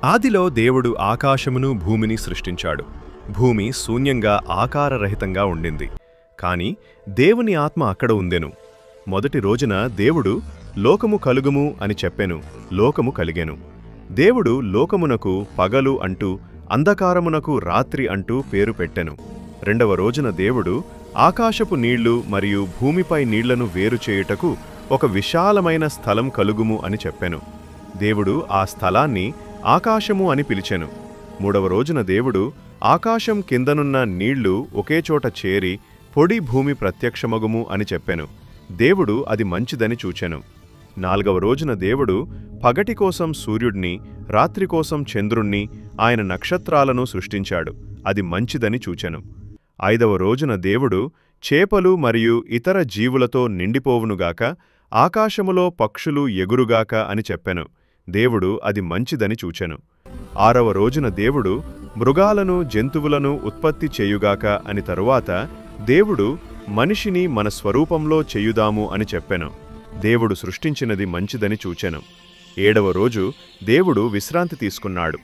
ఆదిలో దేవుడు ఆకాశమును భూమిని సృష్టించాడు. భూమి శూన్యంగా ఆకారరహితంగా ఉండింది. కాని దేవుని ఆత్మ అక్కడ ఉండెను. మొదటి రోజున దేవుడు లోకము కలుగుము అని చెప్పెను. లోకము కలిగెను. దేవుడు లోకమునకు పగలు అంటూ అంధకారమునకు రాత్రి అంటూ పేరు పెట్టెను. రెండవ రోజున దేవుడు ఆకాశపు నీళ్లు మరియు భూమిపై నీళ్లను వేరు చేయుటకు ఒక విశాలమైన స్థలం కలుగుము అని చెప్పెను. దేవుడు ఆ స్థలాన్ని ఆకాశము అని పిలిచెను. మూడవ రోజున దేవుడు ఆకాశం కిందనున్న నీళ్లు ఒకేచోట చేరి పొడి భూమి ప్రత్యక్షమగుము అని చెప్పెను. దేవుడు అది మంచిదని చూచెను. నాల్గవ రోజున దేవుడు పగటి కోసం సూర్యుడిని, రాత్రి కోసం చంద్రుణ్ణి, ఆయన నక్షత్రాలను సృష్టించాడు. అది మంచిదని చూచెను. ఐదవ రోజున దేవుడు చేపలు మరియు ఇతర జీవులతో నిండిపోవునుగాక, ఆకాశములో పక్షులు ఎగురుగాక అని చెప్పెను. దేవుడు అది మంచిదని చూచెను. ఆరవ రోజున దేవుడు మృగాలను జంతువులను ఉత్పత్తి చేయుగాక అని తరువాత దేవుడు మనిషిని మన స్వరూపంలో చేయుదాము అని చెప్పెను. దేవుడు సృష్టించినది మంచిదని చూచెను. ఏడవ రోజు దేవుడు విశ్రాంతి తీసుకున్నాడు.